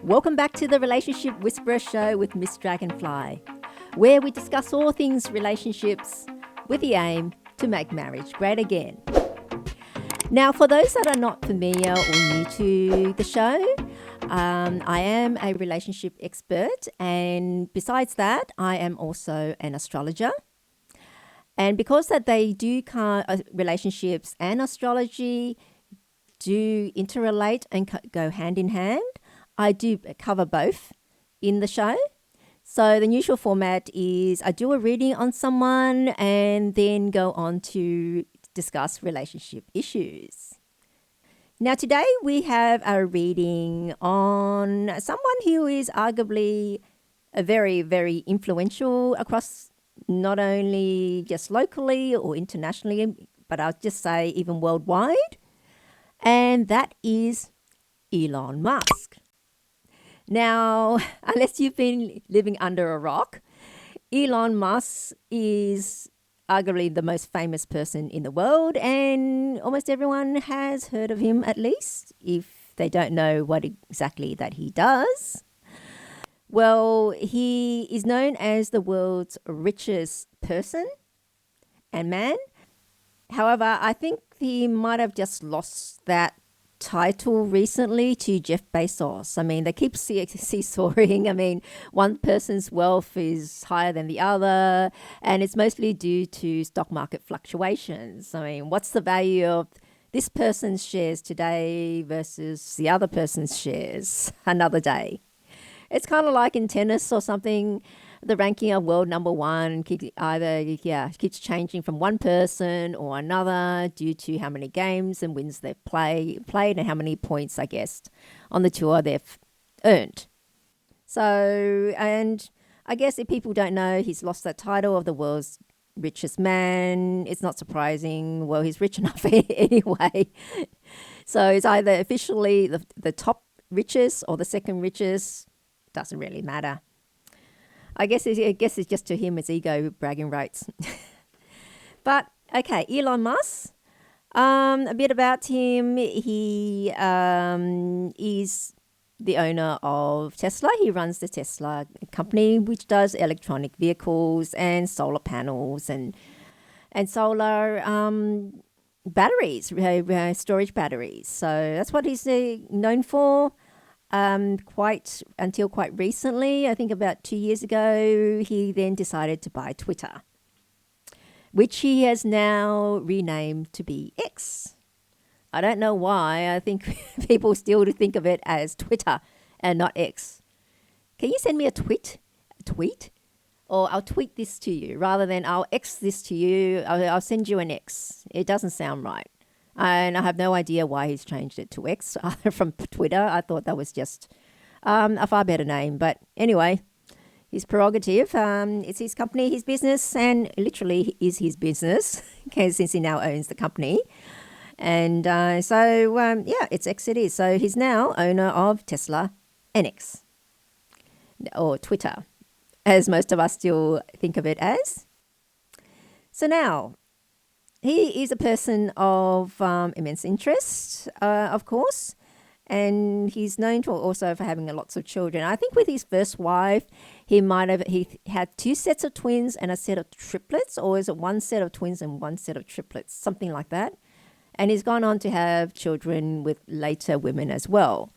Welcome back to the Relationship Whisperer Show with Miss Dragonfly, where we discuss all things relationships with the aim to make marriage great again. Now, for those that are not familiar or new to the show, I am a relationship expert, and besides that, I am also an astrologer. And because that they do relationships and astrology do interrelate and go hand in hand, I do cover both in the show. So the usual format is I do a reading on someone and then go on to discuss relationship issues. Now today we have a reading on someone who is arguably a very, very influential across not only just locally or internationally, but I'll just say even worldwide. And that is Elon Musk. Now, unless you've been living under a rock, Elon Musk is arguably the most famous person in the world, and almost everyone has heard of him at least, if they don't know what exactly that he does. Well, he is known as the world's richest person and man. However, I think he might have just lost that title recently to Jeff Bezos. I mean, they keep seesawing. I mean, one person's wealth is higher than the other, and it's mostly due to stock market fluctuations. I mean, what's the value of this person's shares today versus the other person's shares another day? It's kind of like in tennis or something. The ranking of world number one keeps changing from one person or another due to how many games and wins they've played and how many points, I guess, on the tour they've earned. So, and I guess if people don't know, he's lost that title of the world's richest man. It's not surprising. Well, he's rich enough anyway. So it's either officially the top richest or the second richest. Doesn't really matter. I guess it's just to him, it's ego bragging rights. But okay, Elon Musk. A bit about him. He is the owner of Tesla. He runs the Tesla company, which does electronic vehicles and solar panels and solar batteries, storage batteries. So that's what he's known for. Quite recently, I think about 2 years ago, he then decided to buy Twitter, which he has now renamed to be X. I don't know why. I think people still think of it as Twitter and not X. Can you send me a tweet? Or I'll tweet this to you rather than I'll X this to you. I'll send you an X. It doesn't sound right. And I have no idea why he's changed it to X from Twitter. I thought that was just a far better name. But anyway, his prerogative. It's his company, his business, and literally is his business since he now owns the company. And it's X it is. So he's now owner of Tesla and X, or Twitter, as most of us still think of it as. So now, he is a person of immense interest, of course, and he's known also for having lots of children. I think with his first wife, he had 2 sets of twins and a set of triplets, or is it 1 set of twins and 1 set of triplets, something like that. And he's gone on to have children with later women as well.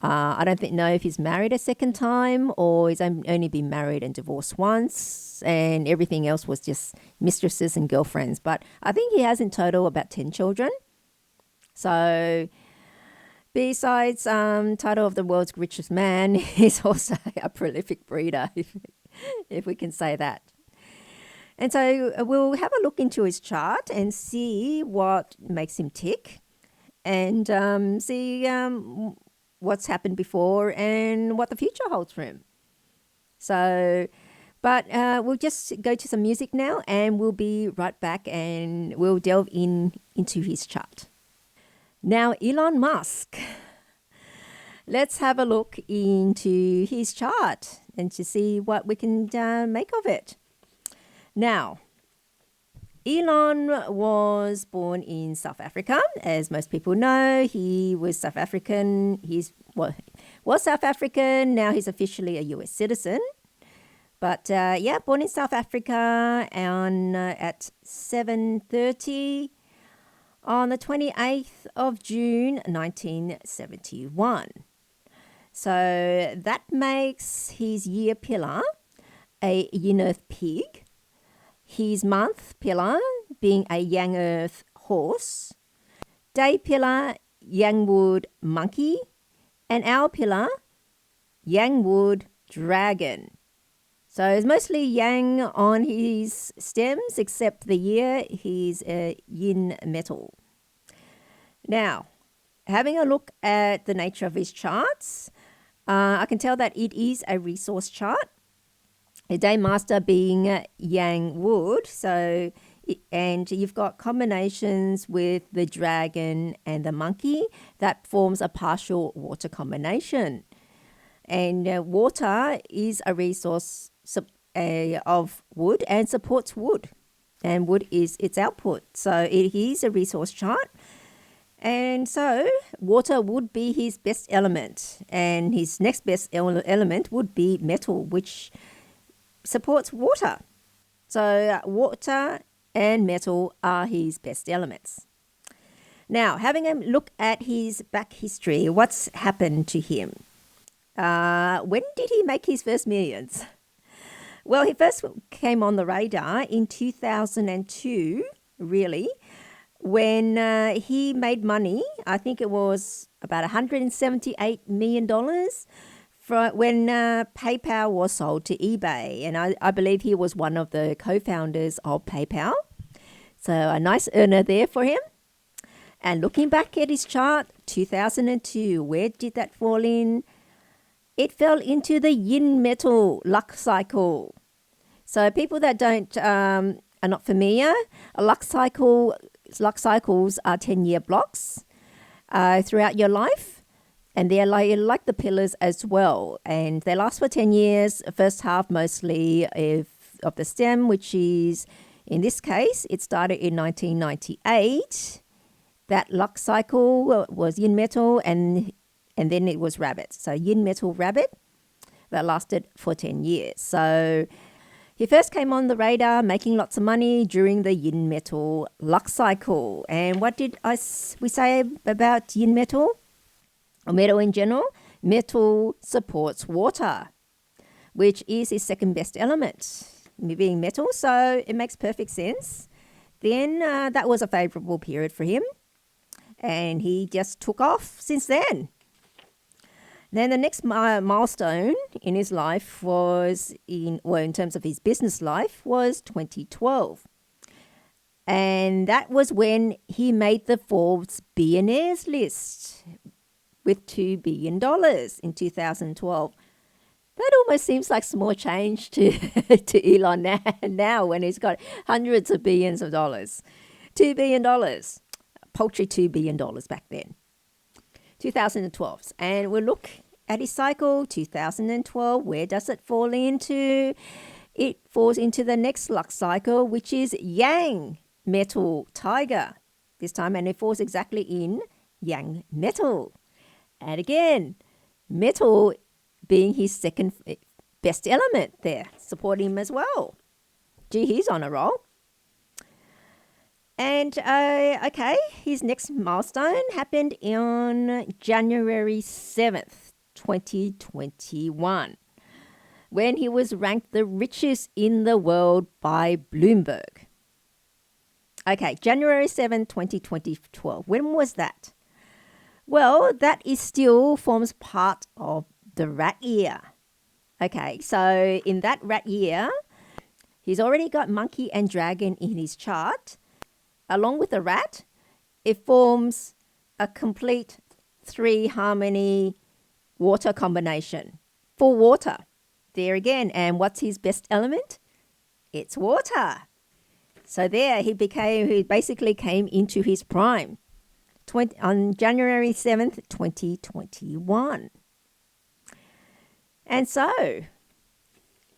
I don't know if he's married a second time or he's only been married and divorced once, and everything else was just mistresses and girlfriends. But I think he has in total about 10 children. So besides title of the world's richest man, he's also a prolific breeder, if we can say that. And so we'll have a look into his chart and see what makes him tick and see what's happened before and what the future holds for him. So, but we'll just go to some music now and we'll be right back and we'll delve into his chart. Now, Elon Musk. Let's have a look into his chart and to see what we can make of it. Now, Elon was born in South Africa. As most people know, he was South African. Was South African, now he's officially a US citizen. But born in South Africa at 7:30 on the 28th of June 1971. So that makes his year pillar a yin earth pig, his month pillar being a yang earth horse, day pillar yang wood monkey, and hour pillar yang wood dragon. So it's mostly yang on his stems, except the year he's a yin metal. Now, having a look at the nature of his charts, I can tell that it is a resource chart. The day master being yang wood, and you've got combinations with the dragon and the monkey that forms a partial water combination. And water is a resource of wood and supports wood, and wood is its output. So it is a resource chart, and so water would be his best element, and his next best element would be metal, which supports water. So water and metal are his best elements. Now, having a look at his back history, what's happened to him? When did he make his first millions? Well, he first came on the radar in 2002, really, when he made money. I think it was about $178 million when PayPal was sold to eBay. And I believe he was one of the co-founders of PayPal. So a nice earner there for him. And looking back at his chart, 2002, where did that fall in? It fell into the yin metal luck cycle. So people that are not familiar, luck cycles are 10-year blocks throughout your life, and they're like the pillars as well. And they last for 10 years. First half mostly of the stem, which is, in this case, it started in 1998. That luck cycle was yin metal, and then it was rabbit. So yin metal rabbit, that lasted for 10 years. So he first came on the radar making lots of money during the yin metal luck cycle. And what did we say about yin metal? Or metal in general? Metal supports water, which is his second best element, being metal. So it makes perfect sense. Then that was a favorable period for him, and he just took off since then. Then the next milestone in his life was, in terms of his business life, was 2012. And that was when he made the Forbes billionaires list with $2 billion in 2012. That almost seems like small change to Elon now when he's got hundreds of billions of dollars. $2 billion, paltry $2 billion back then. 2012. And we'll look at his cycle, 2012. Where does it fall into? It falls into the next luck cycle, which is yang metal tiger this time, and it falls exactly in yang metal. And again, metal being his second best element there, supporting him as well. Gee, he's on a roll. And his next milestone happened on January 7th, 2021, when he was ranked the richest in the world by Bloomberg. Okay, January 7th, 2012. When was that? Well, that is still forms part of the rat year. Okay, so in that rat year, he's already got monkey and dragon in his chart. Along with the rat, it forms a complete 3-harmony water combination for water. There again, and what's his best element? It's water. So there he basically came into his prime on January 7th, 2021. And so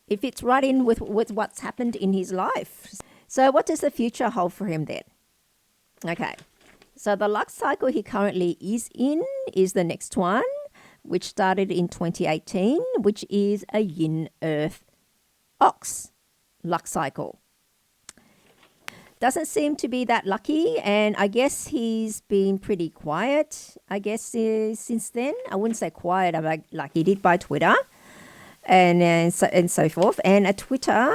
it fits right in with what's happened in his life. So what does the future hold for him then? Okay, so the luck cycle he currently is in is the next one, which started in 2018, which is a yin earth ox luck cycle. Doesn't seem to be that lucky, and I guess he's been pretty quiet, I guess, since then. I wouldn't say quiet, like he did by Twitter and so forth. And at Twitter,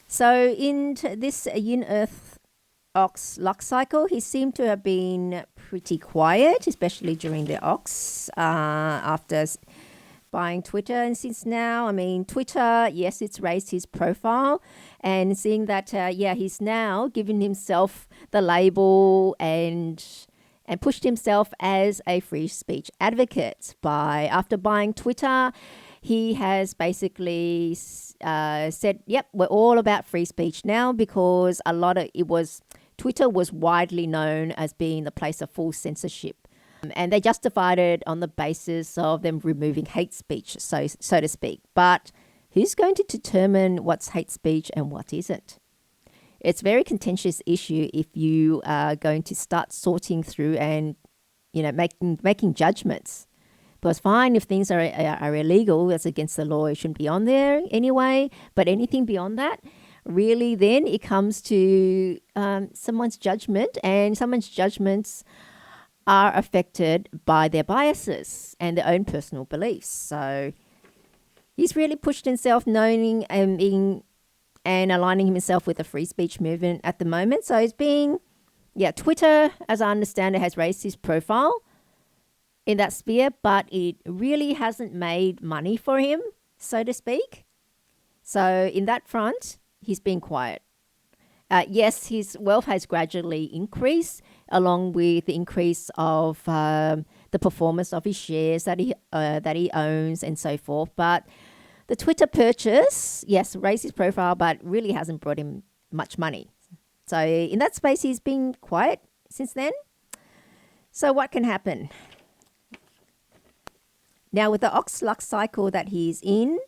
so in this yin earth ox luck cycle, he seemed to have been pretty quiet, especially during the ox after buying Twitter. And since now, I mean, Twitter, yes, it's raised his profile, and seeing that, he's now given himself the label and pushed himself as a free speech advocate. After buying Twitter, he has basically said, yep, we're all about free speech now, because Twitter was widely known as being the place of full censorship. And they justified it on the basis of them removing hate speech, so to speak. But who's going to determine what's hate speech and what isn't? It's a very contentious issue if you are going to start sorting through and, making judgments. Because fine, if things are illegal, that's against the law, it shouldn't be on there anyway. But anything beyond that, really then it comes to someone's judgment, and someone's judgments are affected by their biases and their own personal beliefs. So he's really pushed himself knowing and aligning himself with the free speech movement at the moment. So he's Twitter, as I understand it, has raised his profile in that sphere, but it really hasn't made money for him, so to speak. So in that front, he's been quiet. Yes, his wealth has gradually increased, along with the increase of the performance of his shares that he owns and so forth. But the Twitter purchase, yes, raised his profile, but really hasn't brought him much money. So in that space, he's been quiet since then. So what can happen? Now, with the ox luck cycle that he's in,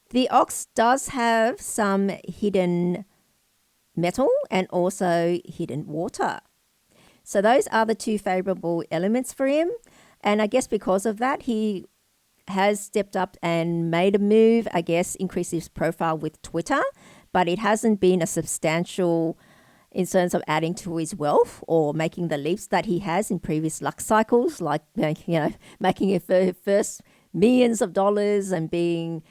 the ox does have some hidden metal and also hidden water. So those are the two favorable elements for him. And I guess because of that, he has stepped up and made a move, I guess, increase his profile with Twitter, but it hasn't been a substantial in terms of adding to his wealth or making the leaps that he has in previous luck cycles, like, making it first millions of dollars and being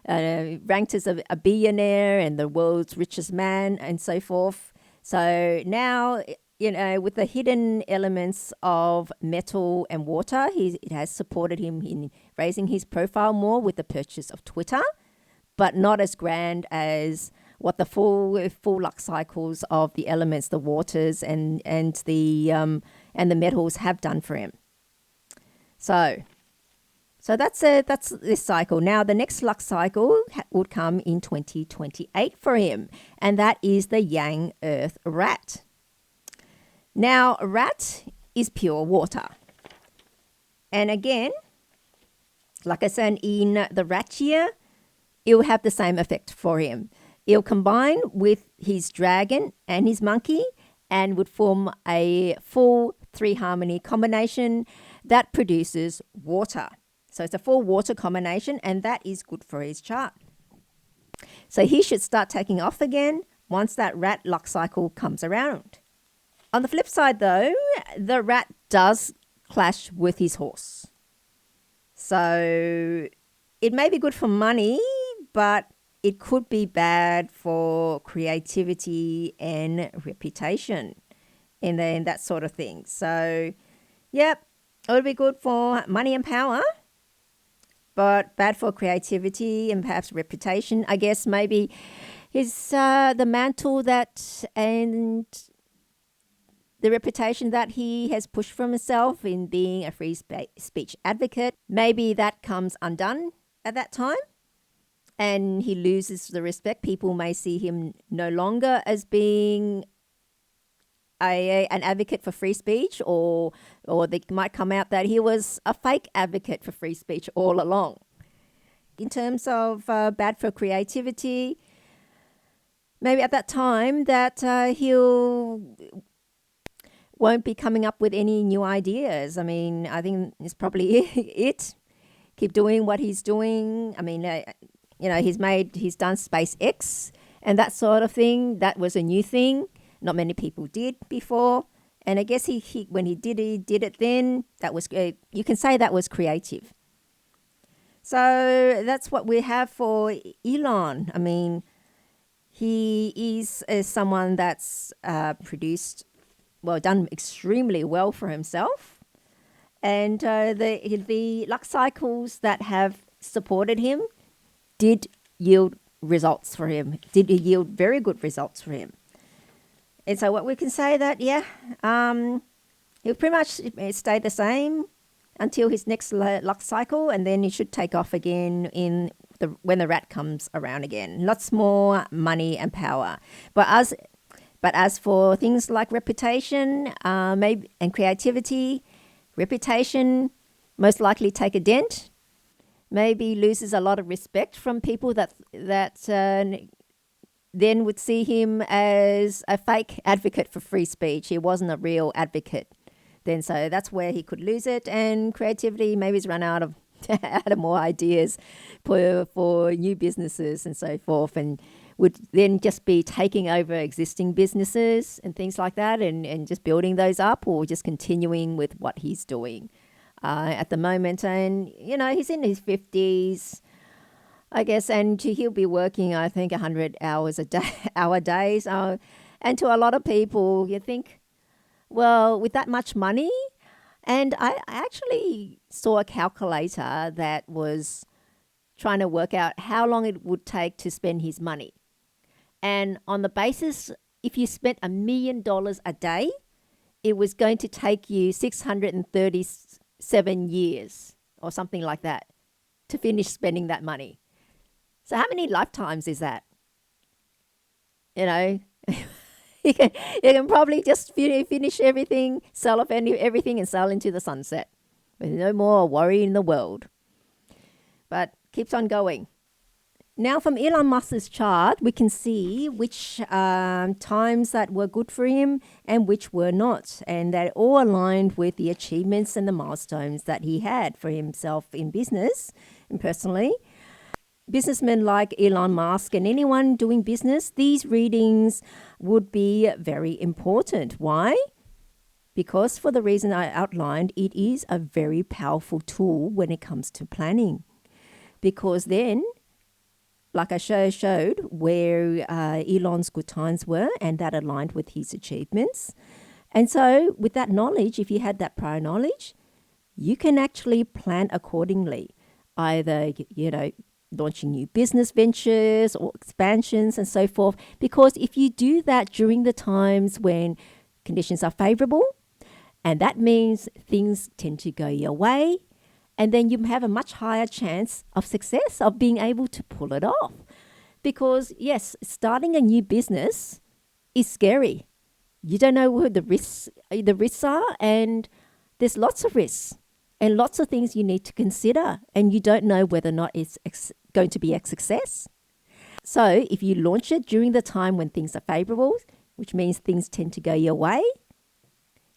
ranked as a billionaire and the world's richest man and so forth. So now, with the hidden elements of metal and water, it has supported him in raising his profile more with the purchase of Twitter, but not as grand as what the full luck cycles of the elements, the waters and the metals have done for him. So that's this cycle. Now the next luck cycle would come in 2028 for him, and that is the Yang Earth Rat. Now, a rat is pure water. And again, like I said, in the rat year, it will have the same effect for him. It'll combine with his dragon and his monkey and would form a full 3-harmony combination that produces water. So it's a full water combination, and that is good for his chart. So he should start taking off again once that rat luck cycle comes around. On the flip side, though, the rat does clash with his horse. So it may be good for money, but it could be bad for creativity and reputation and then that sort of thing. So, yep, it would be good for money and power, but bad for creativity and perhaps reputation. I guess maybe the mantle and the reputation that he has pushed for himself in being a free speech advocate, maybe that comes undone at that time and he loses the respect. People may see him no longer as being an advocate for free speech, or they might come out that he was a fake advocate for free speech all along. In terms of bad for creativity, maybe at that time that won't be coming up with any new ideas. I mean, I think it's probably it. Keep doing what he's doing. I mean, he's done SpaceX and that sort of thing. That was a new thing. Not many people did before. And I guess he when he did it then. That was, you can say that was creative. So that's what we have for Elon. I mean, he is someone that's done extremely well for himself. And the luck cycles that have supported him did yield results for him, did yield very good results for him. And so what we can say that, he'll pretty much stay the same until his next luck cycle, and then he should take off again when the rat comes around again. Lots more money and power. But as for things like reputation, maybe and creativity, reputation most likely take a dent. Maybe loses a lot of respect from people that then would see him as a fake advocate for free speech. He wasn't a real advocate then, so that's where he could lose it. And creativity, maybe he's run out of more ideas for new businesses and so forth, and would then just be taking over existing businesses and things like that, and just building those up, or just continuing with what he's doing at the moment. And he's in his 50s, I guess, and he'll be working, I think, 100 hours a day, days. And to a lot of people, you think, well, with that much money, and I actually saw a calculator that was trying to work out how long it would take to spend his money. And on the basis, if you spent $1 million a day, it was going to take you 637 years or something like that to finish spending that money. So how many lifetimes is that? You can probably just finish everything, sell off everything and sail into the sunset with no more worry in the world. But keeps on going. Now from Elon Musk's chart, we can see which times that were good for him and which were not. And they're all aligned with the achievements and the milestones that he had for himself in business and personally. Businessmen like Elon Musk and anyone doing business, these readings would be very important. Why? Because for the reason I outlined, it is a very powerful tool when it comes to planning. Because then, like I showed where Elon's good times were, and that aligned with his achievements. And so with that knowledge, if you had that prior knowledge, you can actually plan accordingly. Either, launching new business ventures or expansions and so forth. Because if you do that during the times when conditions are favorable, and that means things tend to go your way, and then you have a much higher chance of success, of being able to pull it off. Because yes, starting a new business is scary. You don't know what the risks are, and there's lots of risks and lots of things you need to consider, and you don't know whether or not it's going to be a success. So if you launch it during the time when things are favorable, which means things tend to go your way,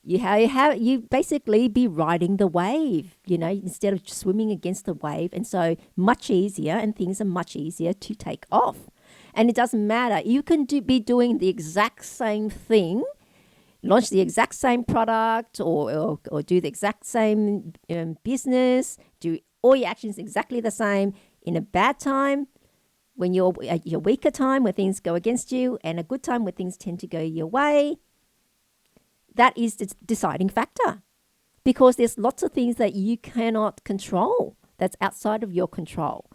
you basically be riding the wave, instead of swimming against the wave. And so much easier, and things are much easier to take off. And it doesn't matter. You can be doing the exact same thing, launch the exact same product or do the exact same business, do all your actions exactly the same in a bad time, when you're your weaker time where things go against you, and a good time where things tend to go your way. That is the deciding factor, because there's lots of things that you cannot control that's outside of your control.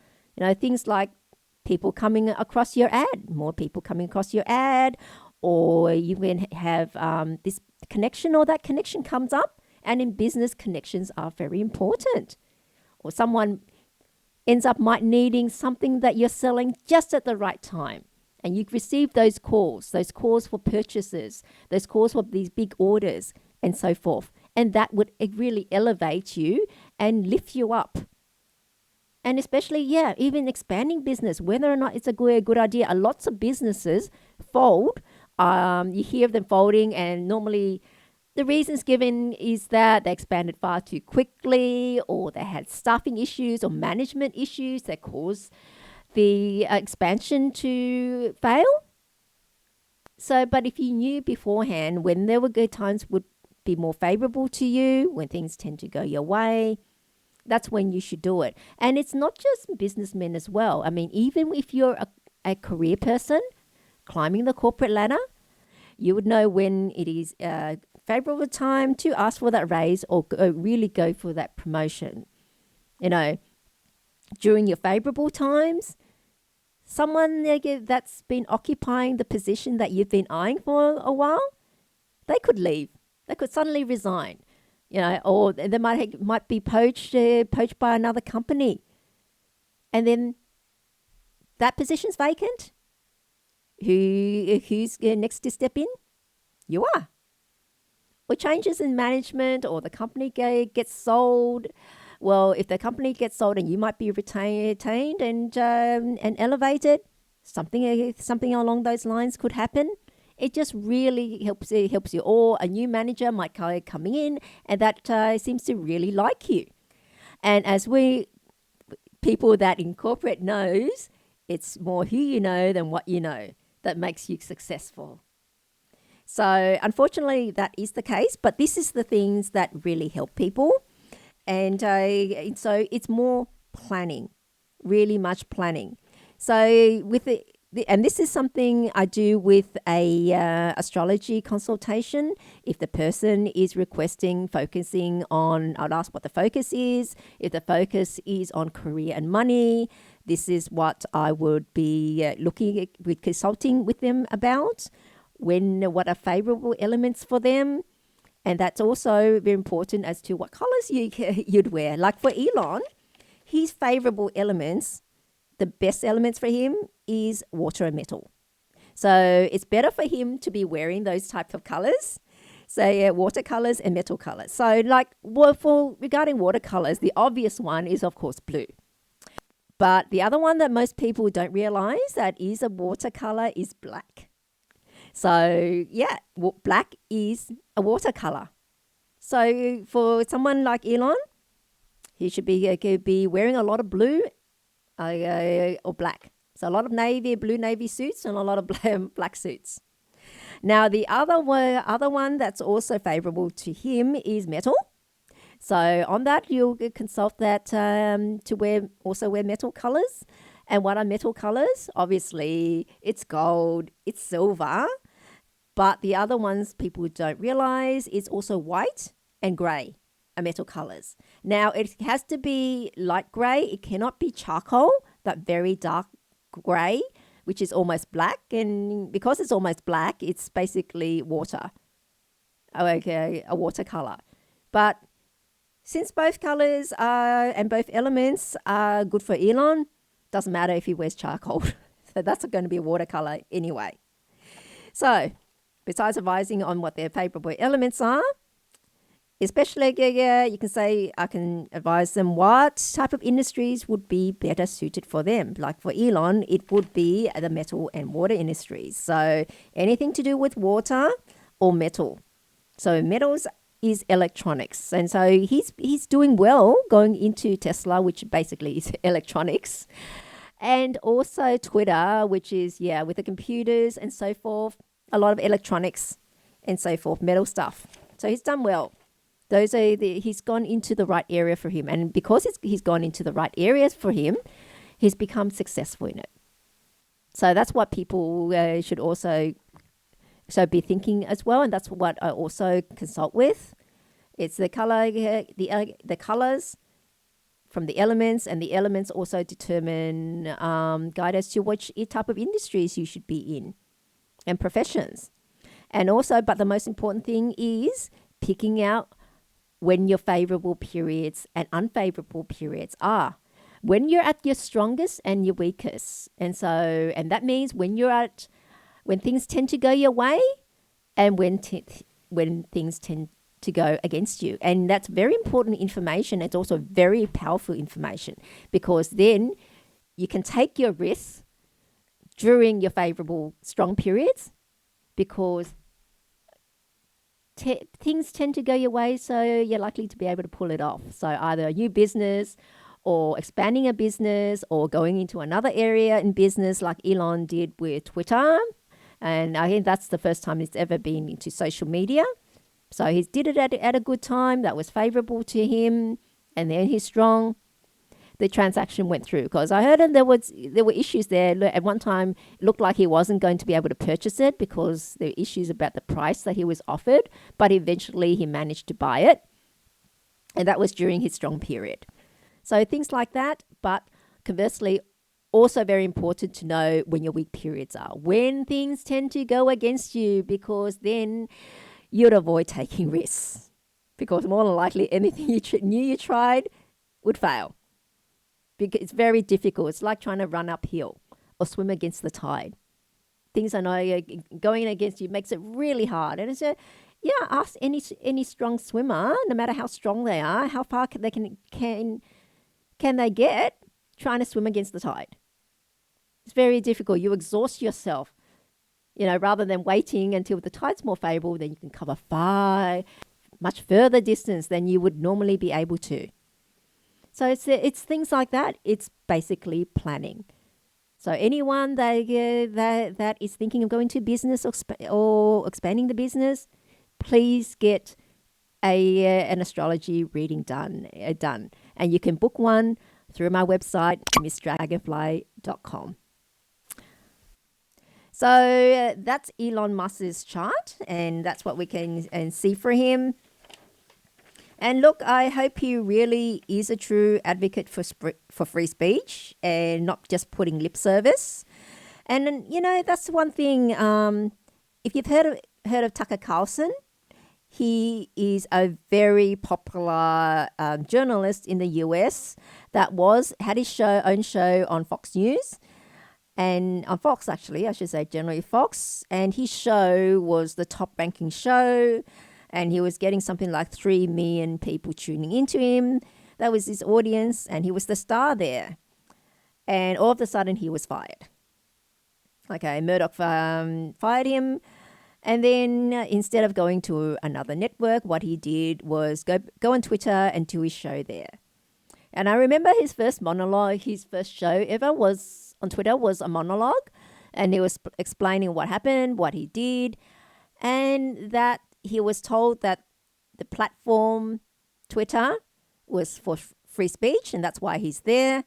Things like people coming across your ad, more people coming across your ad, or you can have this connection, or that connection comes up. And in business, connections are very important. Or someone ends up needing something that you're selling just at the right time. And you've received those calls for purchases, those calls for these big orders and so forth. And that would really elevate you and lift you up. And especially, even expanding business, whether or not it's a good idea. Lots of businesses fold. You hear of them folding, and normally the reasons given is that they expanded far too quickly, or they had staffing issues or management issues that caused the expansion to fail. So, but if you knew beforehand when there were good times would be more favorable to you, when things tend to go your way, that's when you should do it. And it's not just businessmen as well. I mean, even if you're a career person climbing the corporate ladder, you would know when it is a favorable time to ask for that raise or really go for that promotion. You know, during your favorable times, someone that's been occupying the position that you've been eyeing for a while, they could leave. They could suddenly resign, you know, or they might be poached by another company, and then that position's vacant. Who's next to step in? You are. Or changes in management, or the company gets sold. Well, if the company gets sold and you might be retained and elevated, something along those lines could happen. It just really helps you. Or a new manager might come in, and that seems to really like you. And as people that in corporate knows, it's more who you know than what you know that makes you successful. So unfortunately, that is the case. But this is the things that really help people. And so it's more planning, really much planning. So with and this is something I do with a astrology consultation. If the person is focusing on, I'd ask what the focus is. If the focus is on career and money, this is what I would be consulting with them about. What are favorable elements for them. And that's also very important as to what colors you'd wear. Like for Elon, his favorable elements, the best elements for him is water and metal. So it's better for him to be wearing those types of colors. So yeah, water colors and metal colors. So regarding watercolors, the obvious one is of course blue. But the other one that most people don't realize that is a watercolor is black. So yeah, black is a watercolor. So for someone like Elon, he should be wearing a lot of blue or black. So a lot of blue navy suits and a lot of black suits. Now the other one that's also favorable to him is metal. So on that, you'll consult that to wear metal colors. And what are metal colors? Obviously, it's gold, it's silver. But the other ones people don't realize is also white and grey are metal colors. Now, it has to be light grey. It cannot be charcoal, that very dark grey, which is almost black. And because it's almost black, it's basically water. Okay, a watercolor. But since both colors and both elements are good for Elon, doesn't matter if he wears charcoal. So that's going to be a watercolor anyway. So besides advising on what their favorable elements are, especially you can say I can advise them what type of industries would be better suited for them. Like for Elon, it would be the metal and water industries. So anything to do with water or metal. So metals is electronics. And so he's doing well going into Tesla, which basically is electronics. And also Twitter, which is, with the computers and so forth, a lot of electronics and so forth, metal stuff. So he's done well. He's gone into the right area for him. And because he's gone into the right areas for him, he's become successful in it. So that's what people should also be thinking as well. And that's what I also consult with. It's the color, the colors from the elements, and the elements also determine, guide us to which type of industries you should be in and professions. And also, but the most important thing is picking out when your favorable periods and unfavorable periods are. When you're at your strongest and your weakest. And that means when things tend to go your way and when things tend to go against you. And that's very important information. It's also very powerful information, because then you can take your risks during your favorable strong periods, because things tend to go your way, so you're likely to be able to pull it off. So either a new business or expanding a business or going into another area in business like Elon did with Twitter. And I think that's the first time he's ever been into social media. So he did it at a good time that was favorable to him. And then he's strong. The transaction went through, because I heard there were issues there. At one time, it looked like he wasn't going to be able to purchase it because there were issues about the price that he was offered, but eventually he managed to buy it, and that was during his strong period. So things like that, but conversely, also very important to know when your weak periods are, when things tend to go against you, because then you'd avoid taking risks, because more than likely anything you knew you tried would fail. Because it's very difficult. It's like trying to run uphill or swim against the tide. Things I know going against you makes it really hard. And it's ask any strong swimmer, no matter how strong they are, how far can they get trying to swim against the tide. It's very difficult. You exhaust yourself. Rather than waiting until the tide's more favorable, then you can cover much further distance than you would normally be able to. So it's things like that. It's basically planning. So anyone that is thinking of going to business or expanding the business, please get an astrology reading done. And you can book one through my website, missdragonfly.com. So that's Elon Musk's chart, and that's what we can see for him. And look, I hope he really is a true advocate for free speech and not just putting lip service. And, that's one thing. If you've heard of Tucker Carlson, he is a very popular journalist in the US that had his own show on Fox News. And on Fox, actually, I should say generally Fox. And his show was the top ranking show. And he was getting something like 3 million people tuning into him. That was his audience, and he was the star there. And all of a sudden, he was fired. Okay, Murdoch fired him. And then instead of going to another network, what he did was go on Twitter and do his show there. And I remember his first show ever was on Twitter was a monologue. And he was explaining what happened, what he did, and that he was told that the platform, Twitter, was for free speech, and that's why he's there.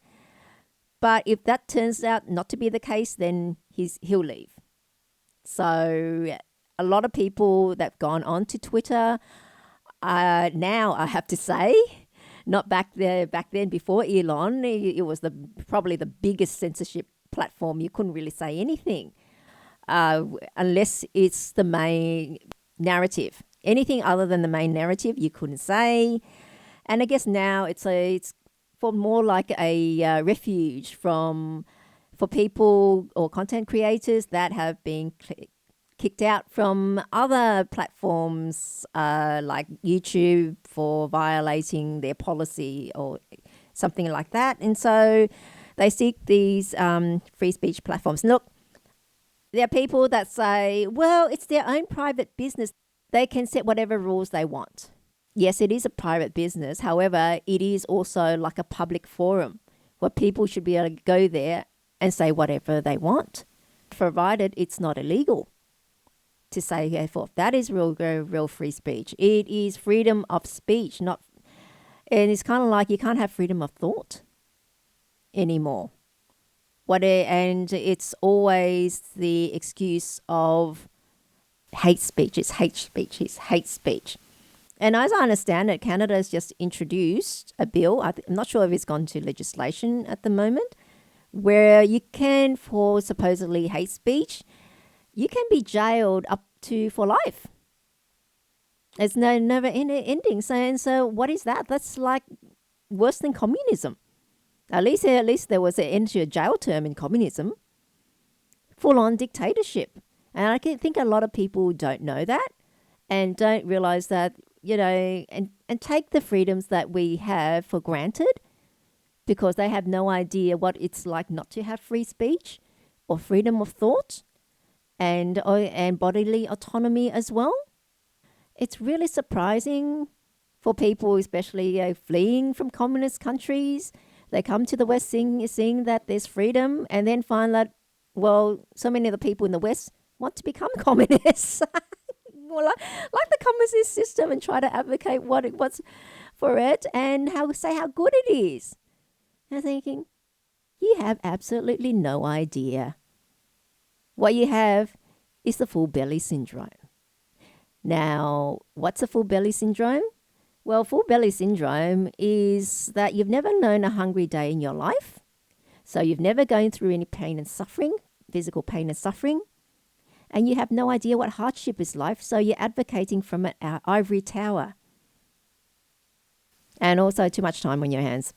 But if that turns out not to be the case, then he'll leave. So a lot of people that have gone on to Twitter now, I have to say, not back then before Elon, it was probably the biggest censorship platform. You couldn't really say anything unless it's the main narrative. Anything other than the main narrative, you couldn't say. And I guess now it's for more like a refuge for people or content creators that have been kicked out from other platforms like YouTube for violating their policy or something like that. And so they seek these free speech platforms. Look, there are people that say, well, it's their own private business. They can set whatever rules they want. Yes, it is a private business. However, it is also like a public forum where people should be able to go there and say whatever they want, provided it's not illegal. To say, that is real free speech. It is freedom of speech, and it's kind of like you can't have freedom of thought anymore. And it's always the excuse of hate speech. It's hate speech. It's hate speech. And as I understand it, Canada has just introduced a bill. I'm not sure if it's gone to legislation at the moment, where you can, for supposedly hate speech, you can be jailed up to for life. It's never ending. So what is that? That's like worse than communism. At least there was an end to a jail term in communism. Full-on dictatorship. And I think a lot of people don't know that and don't realize that, and take the freedoms that we have for granted, because they have no idea what it's like not to have free speech or freedom of thought and bodily autonomy as well. It's really surprising for people, especially fleeing from communist countries. They come to the West seeing that there's freedom, and then find that, well, so many of the people in the West want to become communists. Well, like the communist system, and try to advocate what's for it, and how good it is. And I'm thinking, you have absolutely no idea. What you have is the full belly syndrome. Now, what's a full belly syndrome? Well, full belly syndrome is that you've never known a hungry day in your life. So you've never gone through any pain and suffering, physical pain and suffering. And you have no idea what hardship is like. So you're advocating from an ivory tower. And also too much time on your hands.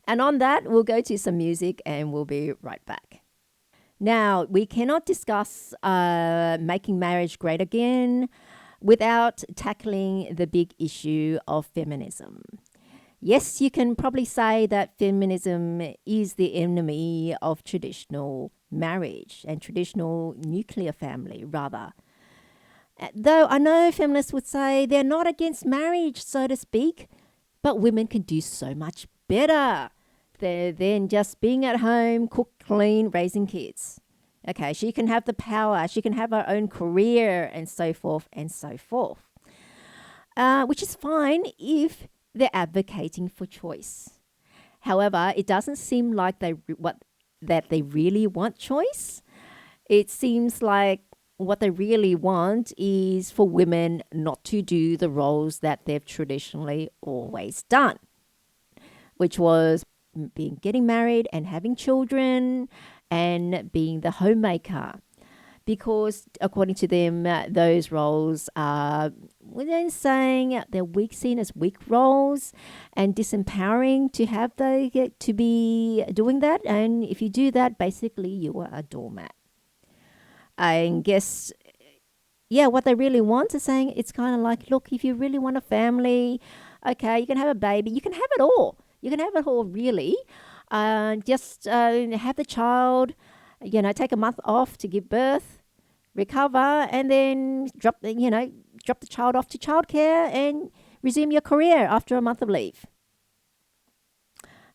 And on that, we'll go to some music and we'll be right back. Now, we cannot discuss making marriage great again without tackling the big issue of feminism. Yes, you can probably say that feminism is the enemy of traditional marriage and traditional nuclear family, rather. Though I know feminists would say they're not against marriage, so to speak, but women can do so much better than just being at home, cook, clean, raising kids. Okay, she can have the power, she can have her own career, and so forth and so forth. Which is fine if they're advocating for choice. However, it doesn't seem like that they really want choice. It seems like what they really want is for women not to do the roles that they've traditionally always done, which was getting married and having children and being the homemaker. Because according to them, those roles are, they're saying they're seen as weak roles and disempowering to be doing that. And if you do that, basically you are a doormat. I guess, yeah, what they really want is saying it's kind of like, look, if you really want a family, okay, you can have a baby, you can have it all. You can have it all, really. Just have the child, take a month off to give birth, recover, and then drop the child off to childcare and resume your career after a month of leave.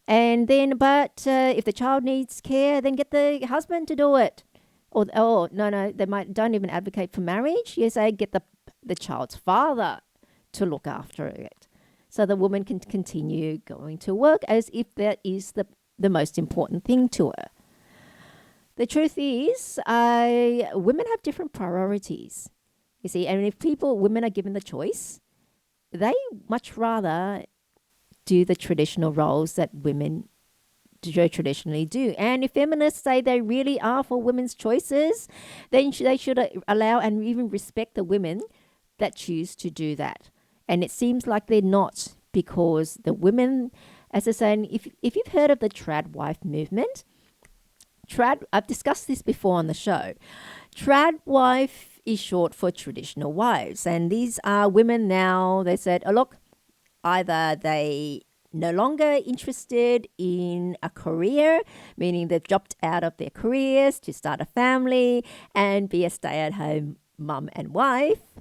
And then, but if the child needs care, then get the husband to do it. Or no, they don't even advocate for marriage. You say get the child's father to look after it. So the woman can continue going to work as if that is the most important thing to her. The truth is, women have different priorities, you see, and if women are given the choice, they much rather do the traditional roles that women traditionally do. And if feminists say they really are for women's choices, then they should allow and even respect the women that choose to do that. And it seems like they're not, because the women, as I say, if you've heard of the trad wife movement, I've discussed this before on the show. Trad wife is short for traditional wives. And these are women now, they said, oh, look, either they no longer interested in a career, meaning they've dropped out of their careers to start a family and be a stay-at-home mum and wife,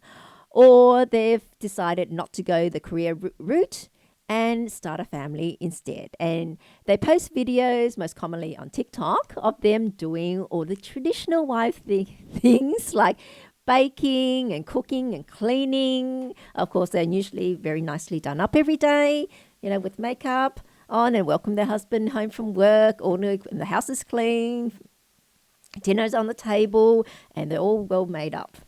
or they've decided not to go the career route and start a family instead. And they post videos, most commonly on TikTok, of them doing all the traditional wife things like baking and cooking and cleaning. Of course, they're usually very nicely done up every day, with makeup on, and welcome their husband home from work, and the house is clean, dinner's on the table, and they're all well made up.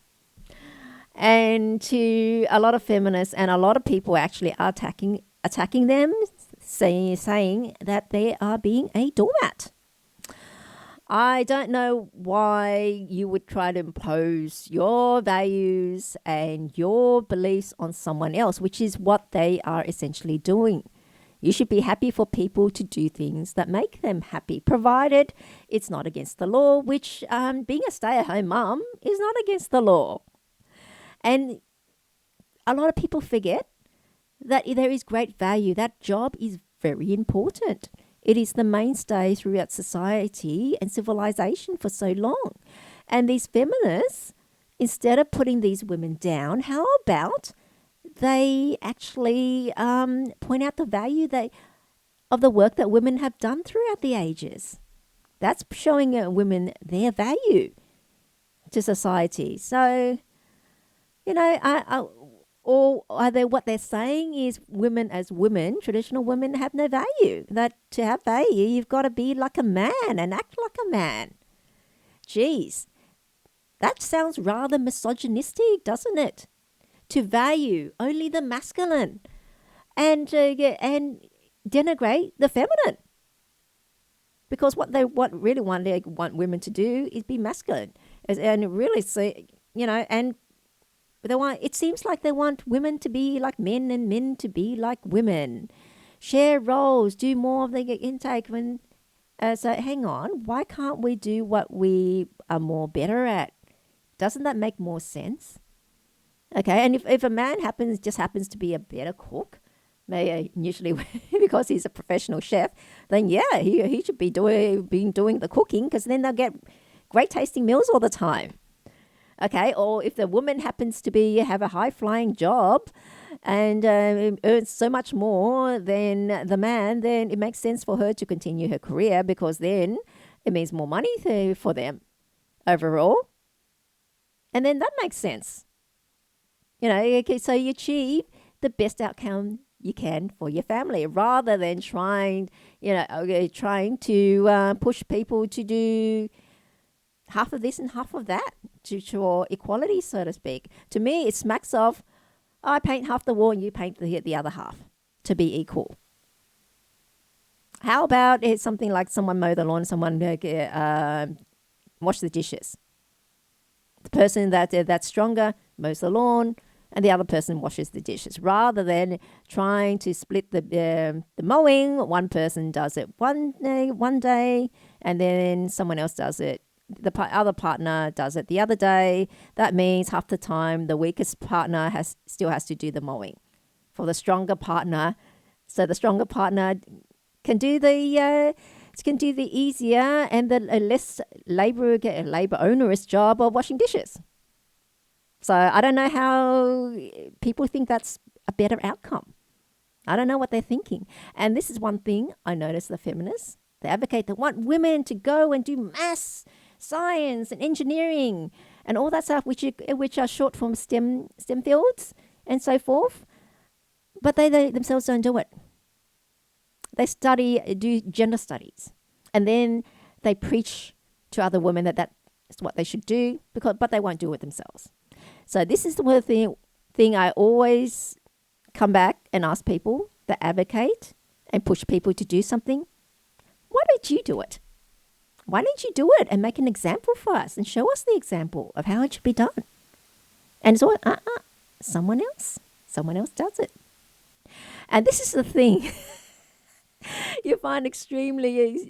And to a lot of feminists and a lot of people actually are attacking them, saying that they are being a doormat. I don't know why you would try to impose your values and your beliefs on someone else, which is what they are essentially doing. You should be happy for people to do things that make them happy, provided it's not against the law, which being a stay-at-home mum is not against the law. And a lot of people forget that there is great value. That job is very important. It is the mainstay throughout society and civilization for so long. And these feminists instead of putting these women down, how about they actually point out the value of the work that women have done throughout the ages? That's showing women their value to society. So, or either what they're saying is women as women, traditional women, have no value. That to have value, you've got to be like a man and act like a man. Geez, that sounds rather misogynistic, doesn't it? To value only the masculine and denigrate the feminine. Because what they really want women to do is be masculine, and really say, and it seems like they want women to be like men and men to be like women, share roles, do more of the intake. So hang on, why can't we do what we are more better at? Doesn't that make more sense? Okay, and if a man just happens to be a better cook, usually because he's a professional chef, then yeah, he should be doing the cooking, because then they'll get great tasting meals all the time. Okay, or if the woman happens to have a high flying job and earns so much more than the man, then it makes sense for her to continue her career, because then it means more money for them overall. And then that makes sense. So you achieve the best outcome you can for your family, rather than trying to push people to do half of this and half of that to equality, so to speak. To me, it smacks of, I paint half the wall and you paint the other half to be equal. How about it's something like someone mow the lawn, someone wash the dishes? The person that's stronger mows the lawn, and the other person washes the dishes. Rather than trying to split the mowing, one person does it one day, and then someone else does it. The other partner does it the other day. That means half the time the weakest partner still has to do the mowing for the stronger partner. So the stronger partner can do the easier and the less labor onerous job of washing dishes. So I don't know how people think that's a better outcome. I don't know what they're thinking. And this is one thing I notice the feminists, they advocate, they want women to go and do maths, science and engineering and all that stuff, which are short from STEM fields and so forth. But they themselves don't do it. They do gender studies. And then they preach to other women that that's what they should do, but they won't do it themselves. So this is the thing I always come back and ask people that advocate and push people to do something. Why don't you do it? Why don't you do it and make an example for us and show us the example of how it should be done? And it's always, someone else does it. And this is the thing you find extremely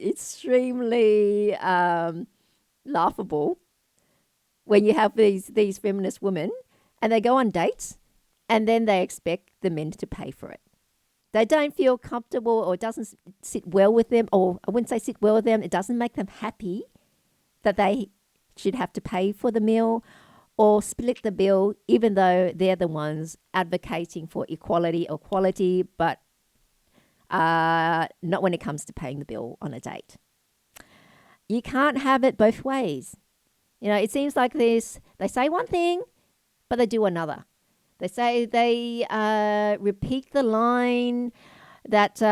laughable when you have these feminist women and they go on dates and then they expect the men to pay for it. They don't feel comfortable, or it doesn't sit well with them, or I wouldn't say sit well with them, it doesn't make them happy that they should have to pay for the meal or split the bill, even though they're the ones advocating for equality or quality, but not when it comes to paying the bill on a date. You can't have it both ways. It seems like they say one thing, but they do another. They repeat the line that's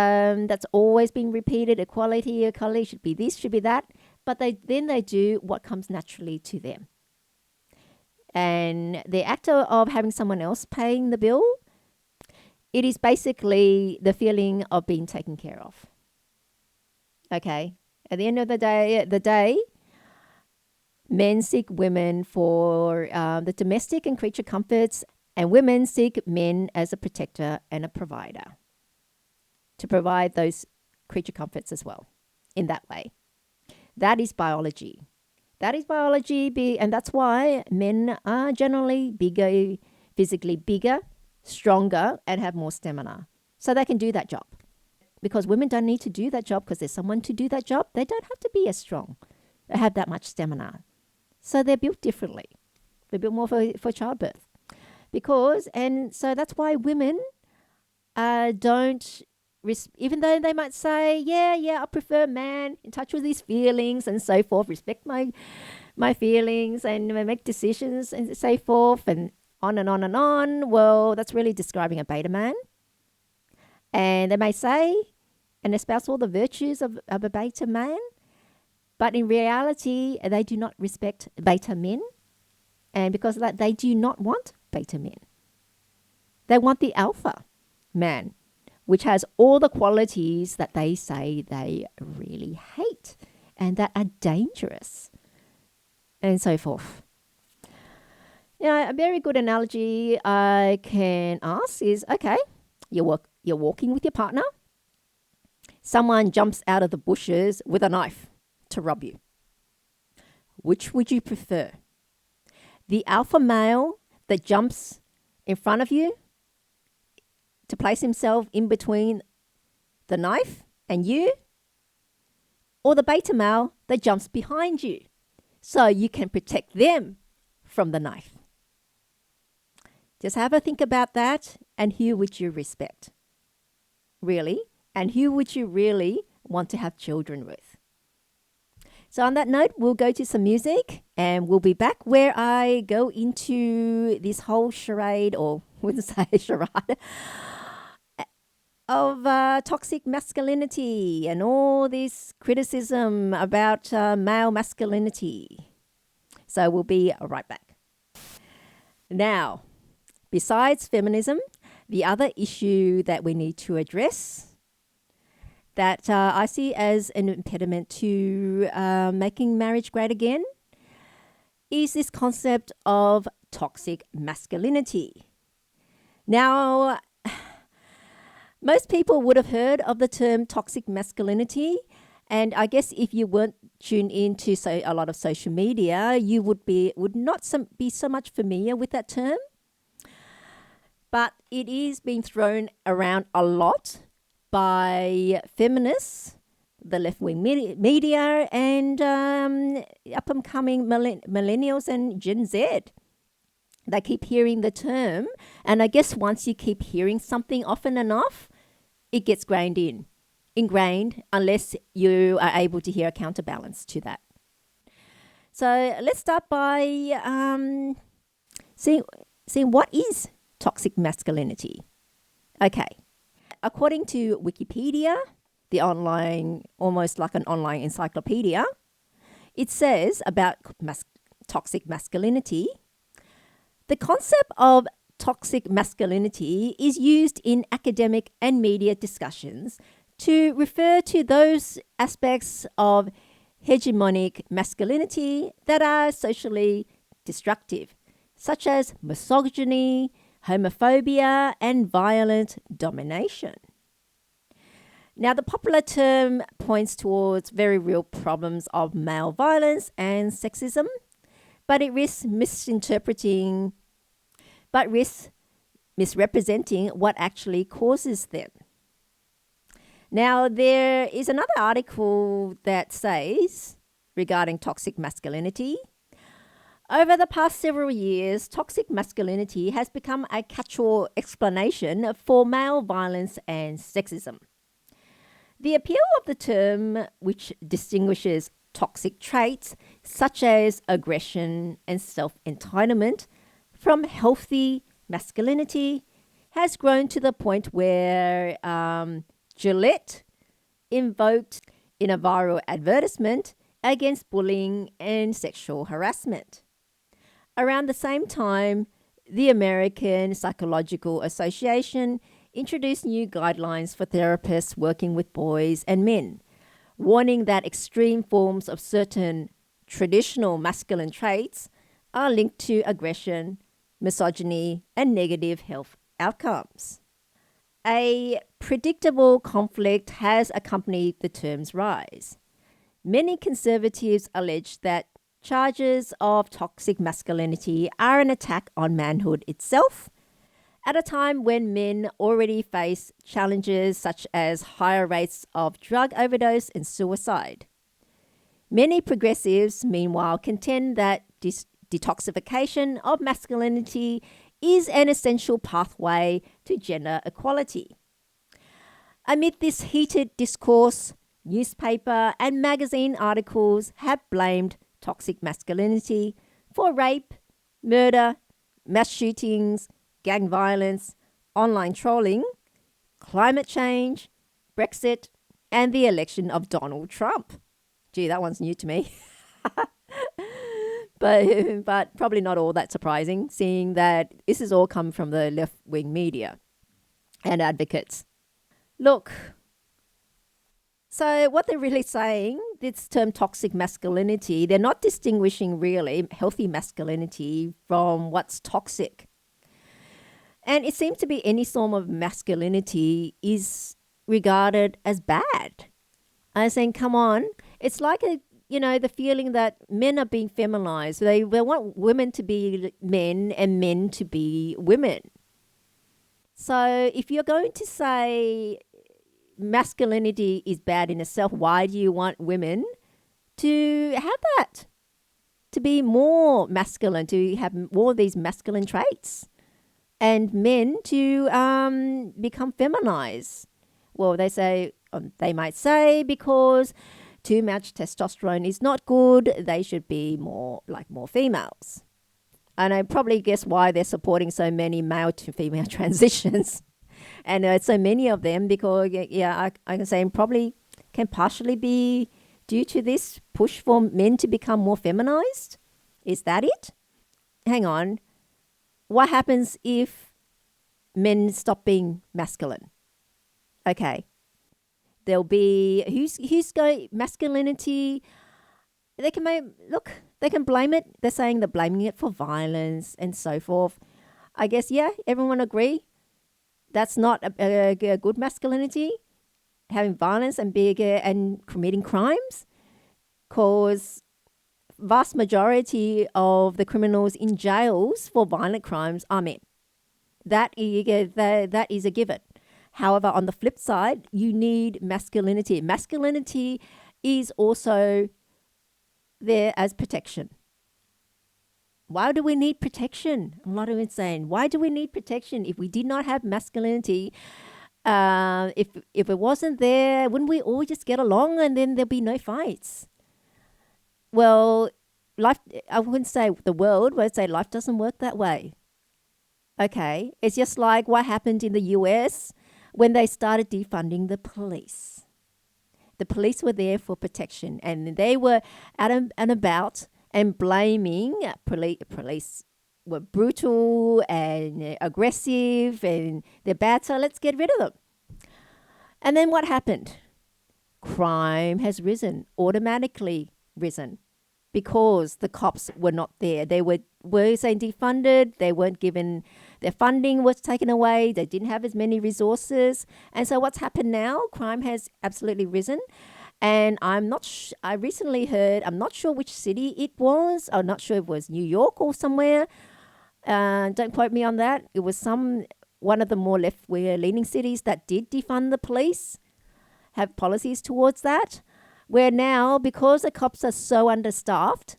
always been repeated: equality should be this, should be that. But they do what comes naturally to them. And the act of having someone else paying the bill, it is basically the feeling of being taken care of. Okay. At the end of the day, men seek women for the domestic and creature comforts, and women seek men as a protector and a provider to provide those creature comforts as well in that way. That is biology. And that's why men are generally bigger, physically bigger, stronger, and have more stamina. So they can do that job. Because women don't need to do that job because there's someone to do that job. They don't have to be as strong or have that much stamina. So they're built differently. a bit more for childbirth. And so that's why women don't, even though they might say, yeah, I prefer a man in touch with his feelings and so forth, respect my feelings and make decisions and so forth, and on and on and on. Well, that's really describing a beta man. And they may say and espouse all the virtues of a beta man, but in reality, they do not respect beta men. And because of that, they do not want beta men. They want the alpha man, which has all the qualities that they say they really hate and that are dangerous, and so forth. A very good analogy I can ask is, okay, you're walking with your partner. Someone jumps out of the bushes with a knife to rob you. Which would you prefer? The alpha male that jumps in front of you to place himself in between the knife and you, or the beta male that jumps behind you so you can protect them from the knife? Just have a think about that, and who would you respect? Really? And who would you really want to have children with? So on that note, we'll go to some music, and we'll be back where I go into this whole charade, or wouldn't say charade, of toxic masculinity and all this criticism about male masculinity. So we'll be right back. Now, besides feminism, the other issue that we need to address that I see as an impediment to making marriage great again is this concept of toxic masculinity. Now, most people would have heard of the term toxic masculinity, and I guess if you weren't tuned into a lot of social media, you would not be so much familiar with that term. But it is being thrown around a lot by feminists, the left-wing media, and up-and-coming millennials and Gen Z. They keep hearing the term, and I guess once you keep hearing something often enough, it gets ingrained, unless you are able to hear a counterbalance to that. So let's start by seeing what is toxic masculinity. Okay. According to Wikipedia, the online, almost like an online encyclopedia, it says about toxic masculinity: the concept of toxic masculinity is used in academic and media discussions to refer to those aspects of hegemonic masculinity that are socially destructive, such as misogyny, homophobia, and violent domination. Now, the popular term points towards very real problems of male violence and sexism, but it risks misrepresenting what actually causes them. Now, there is another article that says, regarding toxic masculinity, over the past several years, toxic masculinity has become a catch-all explanation for male violence and sexism. The appeal of the term, which distinguishes toxic traits such as aggression and self-entitlement from healthy masculinity, has grown to the point where Gillette invoked in a viral advertisement against bullying and sexual harassment. Around the same time, the American Psychological Association introduced new guidelines for therapists working with boys and men, warning that extreme forms of certain traditional masculine traits are linked to aggression, misogyny, and negative health outcomes. A predictable conflict has accompanied the term's rise. Many conservatives allege that charges of toxic masculinity are an attack on manhood itself, at a time when men already face challenges such as higher rates of drug overdose and suicide. Many progressives, meanwhile, contend that detoxification of masculinity is an essential pathway to gender equality. Amid this heated discourse, newspaper and magazine articles have blamed toxic masculinity for rape, murder, mass shootings, gang violence, online trolling, climate change, Brexit, and the election of Donald Trump. Gee, that one's new to me. But probably not all that surprising, seeing that this has all come from the left-wing media and advocates. Look, so what they're really saying, this term toxic masculinity, they're not distinguishing really healthy masculinity from what's toxic. And it seems to be any form of masculinity is regarded as bad. I'm saying, come on, it's like the feeling that men are being feminized. They want women to be men and men to be women. So if you're going to say masculinity is bad in itself, why do you want women to have that? To be more masculine, to have more of these masculine traits, and men to become feminized. Well, they might say because too much testosterone is not good, they should be more females. And I probably guess why they're supporting so many male to female transitions. And so many of them, because, I can say probably can partially be due to this push for men to become more feminized. Is that it? Hang on. What happens if men stop being masculine? Okay. There'll be, who's going, masculinity, they can blame it. They're saying they're blaming it for violence and so forth. I guess, everyone agree. That's not a good masculinity, having violence and and committing crimes, because vast majority of the criminals in jails for violent crimes are men. That is a given. However, on the flip side, you need masculinity. Masculinity is also there as protection. Why do we need protection? A lot of it saying, why do we need protection if we did not have masculinity? If it wasn't there, wouldn't we all just get along and then there'd be no fights? Well, life, I wouldn't say the world, but I'd say life doesn't work that way. Okay, it's just like what happened in the US when they started defunding the police. The police were there for protection, and they were out and about and blaming police were brutal and aggressive and they're bad, so let's get rid of them. And then what happened? Crime has automatically risen, because the cops were not there. They were saying defunded. They weren't given, their funding was taken away. They didn't have as many resources. And so what's happened now? Crime has absolutely risen. And I recently heard, I'm not sure which city it was. I'm not sure if it was New York or somewhere. Don't quote me on that. It was one of the more left-wing leaning cities that did defund the police, have policies towards that, where now, because the cops are so understaffed,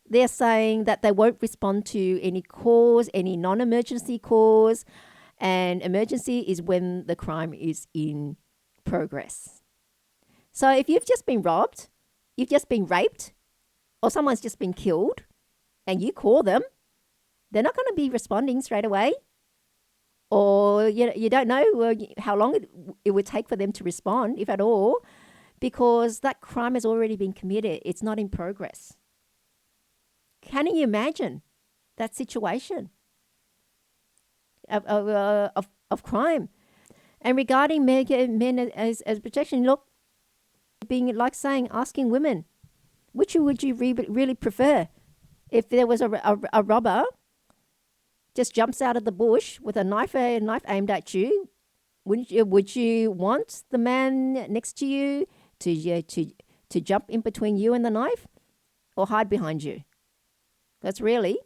they're saying that they won't respond to any calls, any non-emergency calls, and emergency is when the crime is in progress. So if you've just been robbed, you've just been raped, or someone's just been killed, and you call them, they're not going to be responding straight away. Or you don't know how long it would take for them to respond, if at all, because that crime has already been committed. It's not in progress. Can you imagine that situation of crime? And regarding men as protection, look, being like saying, asking women, which would you really prefer? If there was a robber just jumps out of the bush with a knife aimed at you, would you want the man next to you to jump in between you and the knife, or hide behind you? That's really,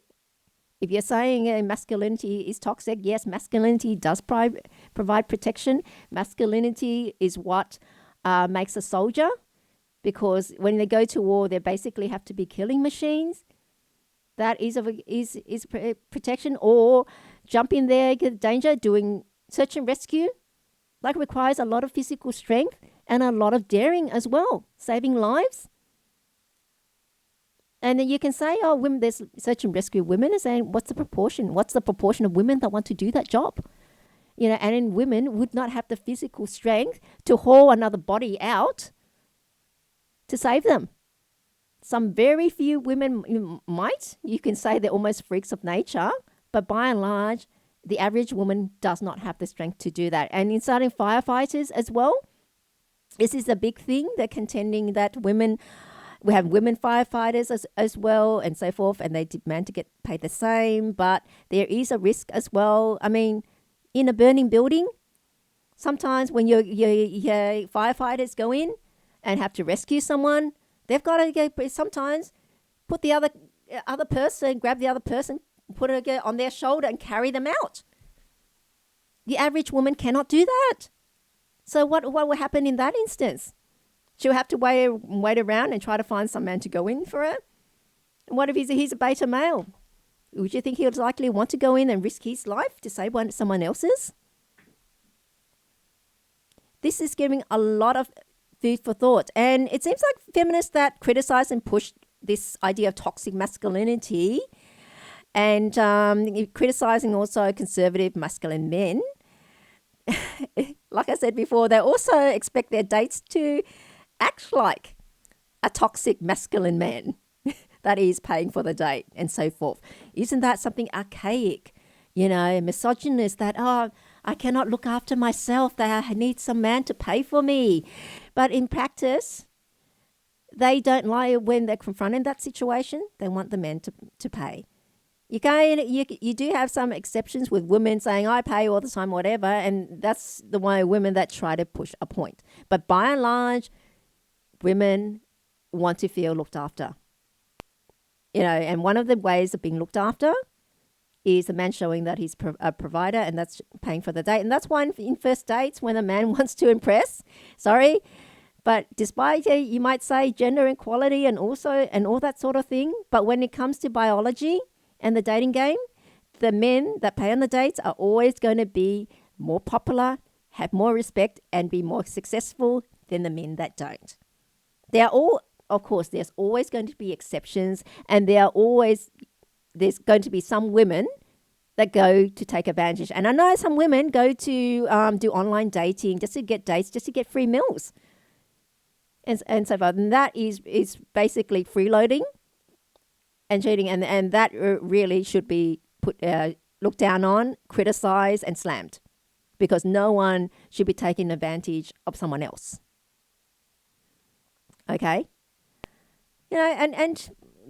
if you're saying masculinity is toxic, yes, masculinity does provide protection. Masculinity is what makes a soldier, because when they go to war, they basically have to be killing machines. that is protection, or jump in there, get danger, doing search and rescue, like requires a lot of physical strength and a lot of daring as well, saving lives. And then you can say, oh, women, there's search and rescue women, and saying, what's the proportion? What's the proportion of women that want to do that job? You know, and then women would not have the physical strength to haul another body out to save them. Some very few women might. You can say they're almost freaks of nature, but by and large, the average woman does not have the strength to do that. And in starting firefighters as well, this is a big thing. They're contending that we have women firefighters as well and so forth, and they demand to get paid the same, but there is a risk as well. I mean, in a burning building, sometimes when your firefighters go in and have to rescue someone, they've got to sometimes put the other person, grab the other person, put it on their shoulder and carry them out. The average woman cannot do that. So what will happen in that instance? She'll have to wait around and try to find some man to go in for her. And what if he's a beta male? Would you think he would likely want to go in and risk his life to save someone else's? This is giving a lot of food for thought. And it seems like feminists that criticize and push this idea of toxic masculinity and criticizing also conservative masculine men, like I said before, they also expect their dates to act like a toxic masculine man that is paying for the date and so forth. Isn't that something archaic? You know, misogynist that, oh, I cannot look after myself, that I need some man to pay for me. But in practice, they don't lie when they're confronted in that situation. They want the man to pay. You do have some exceptions with women saying, I pay all the time, whatever, and that's the way women that try to push a point. But by and large, women want to feel looked after. You know, and one of the ways of being looked after is the man showing that he's a provider, and that's paying for the date. And that's why in first dates, when a man wants to impress, but despite you might say gender equality and all that sort of thing, but when it comes to biology and the dating game, the men that pay on the dates are always going to be more popular, have more respect, and be more successful than the men that don't. Of course, there's always going to be exceptions, and there's going to be some women that go to take advantage. And I know some women go to do online dating just to get dates, just to get free meals, and so forth. And that is basically freeloading and cheating, and that really should be looked down on, criticized, and slammed, because no one should be taking advantage of someone else. Okay, you know,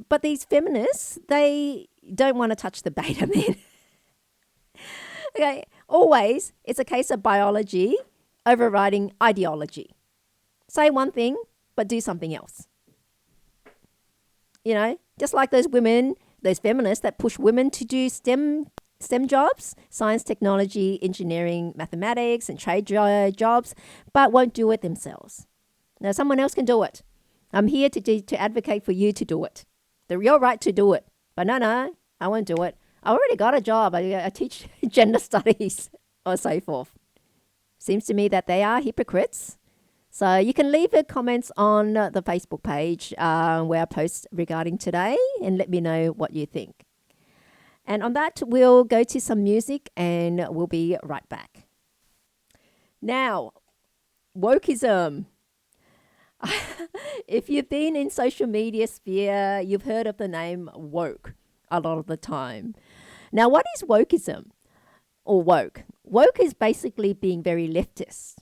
but these feminists, they don't want to touch the beta men. Okay, always it's a case of biology overriding ideology. Say one thing, but do something else. You know, just like those feminists that push women to do STEM jobs, science, technology, engineering, mathematics, and trade jobs, but won't do it themselves. Now, someone else can do it. I'm here to advocate for you to do it. Your right to do it. But no, I won't do it. I already got a job. I teach gender studies or so forth. Seems to me that they are hypocrites. So you can leave your comments on the Facebook page where I post regarding today, and let me know what you think. And on that, we'll go to some music and we'll be right back. Now, wokeism. If you've been in social media sphere, you've heard of the name woke a lot of the time. Now, what is wokeism or woke? Woke is basically being very leftist,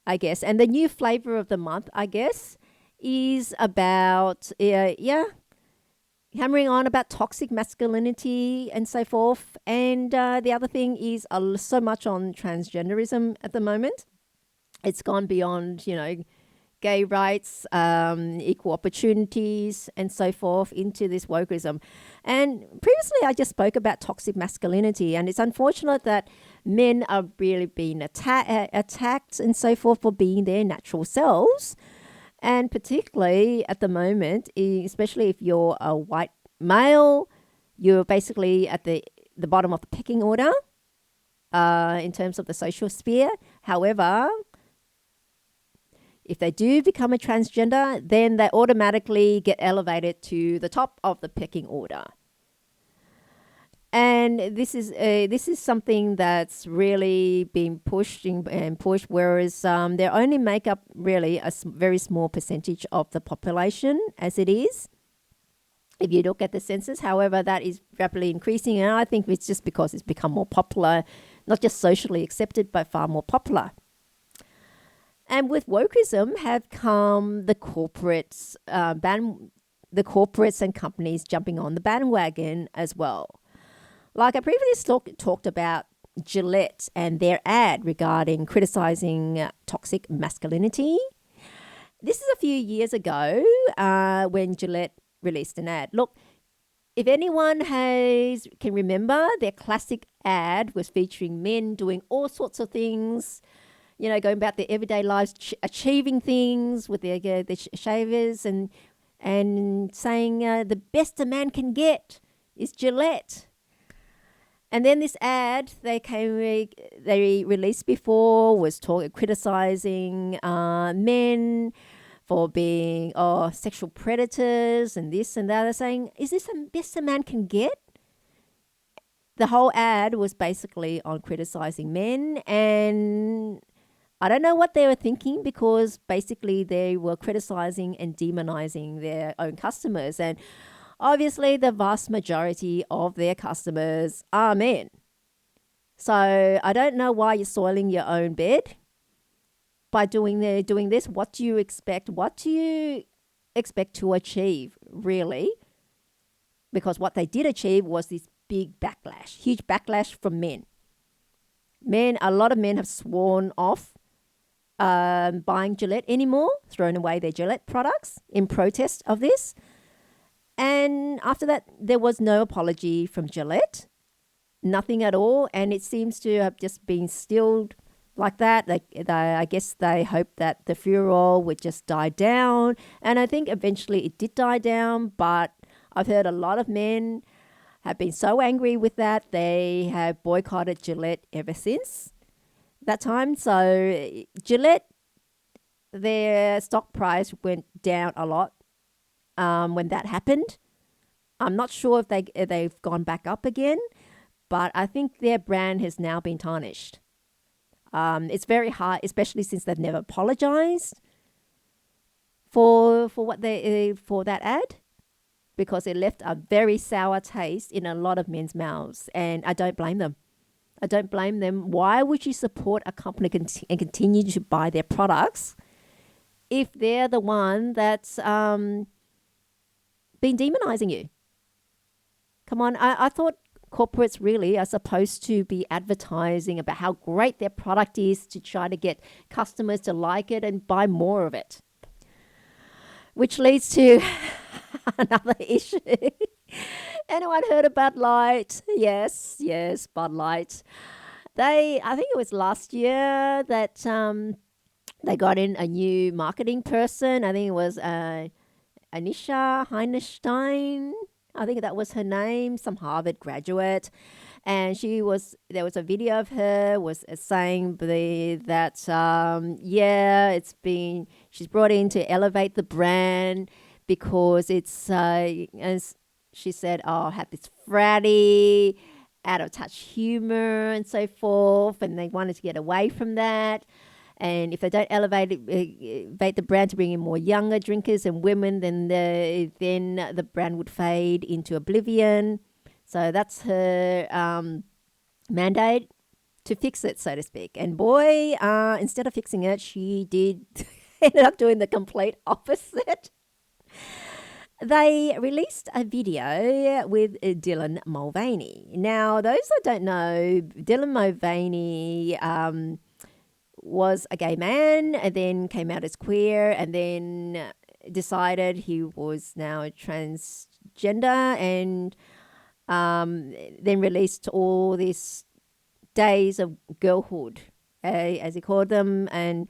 I guess. And the new flavor of the month, I guess, is about, hammering on about toxic masculinity and so forth. And the other thing is so much on transgenderism at the moment. It's gone beyond, gay rights, equal opportunities, and so forth into this wokeism. And previously, I just spoke about toxic masculinity, and it's unfortunate that men are really being attacked and so forth for being their natural selves. And particularly at the moment, especially if you're a white male, you're basically at the bottom of the pecking order in terms of the social sphere. However, if they do become a transgender, then they automatically get elevated to the top of the pecking order. And this is something that's really been pushed and pushed, whereas they only make up really a very small percentage of the population as it is. If you look at the census, however, that is rapidly increasing, and I think it's just because it's become more popular, not just socially accepted, but far more popular. And with wokeism have come the corporates, the corporates and companies jumping on the bandwagon as well. Like I previously talked about Gillette and their ad regarding criticizing toxic masculinity. This is a few years ago when Gillette released an ad. Look, if anyone can remember, their classic ad was featuring men doing all sorts of things, going about their everyday lives, achieving things with their shavers and saying the best a man can get is Gillette. And then this ad they released before was criticizing men for being sexual predators and this and that. They're saying, is this the best a man can get? The whole ad was basically on criticizing men, and I don't know what they were thinking, because basically they were criticizing and demonizing their own customers. And obviously the vast majority of their customers are men. So I don't know why you're soiling your own bed by doing this. What do you expect? What do you expect to achieve, really? Because what they did achieve was this big backlash, huge backlash from men. A lot of men have sworn off buying Gillette anymore, thrown away their Gillette products in protest of this. And after that, there was no apology from Gillette, nothing at all. And it seems to have just been stilled like that. I guess they hoped that the furor would just die down. And I think eventually it did die down. But I've heard a lot of men have been so angry with that, they have boycotted Gillette ever since that time. So Gillette, their stock price went down a lot when that happened. I'm not sure if they've gone back up again, but I think their brand has now been tarnished. It's very hard, especially since they've never apologized for that ad, because it left a very sour taste in a lot of men's mouths, and I don't blame them. Why would you support a company and continue to buy their products if they're the one that's been demonizing you? Come on, I thought corporates really are supposed to be advertising about how great their product is to try to get customers to like it and buy more of it. Which leads to another issue. Anyone heard of Bud Light? Yes, Bud Light. I think it was last year that they got in a new marketing person. I think it was Anisha Heinerstein. I think that was her name, some Harvard graduate. And there was a video of her was saying that, she's brought in to elevate the brand because it's, as she said, had this fratty, out of touch humor and so forth. And they wanted to get away from that. And if they don't elevate the brand to bring in more younger drinkers and women, then the brand would fade into oblivion. So that's her mandate to fix it, so to speak. And boy, instead of fixing it, she ended up doing the complete opposite. They released a video with Dylan Mulvaney. Now, those that don't know, Dylan Mulvaney was a gay man and then came out as queer and then decided he was now transgender, and then released all these days of girlhood, as he called them. And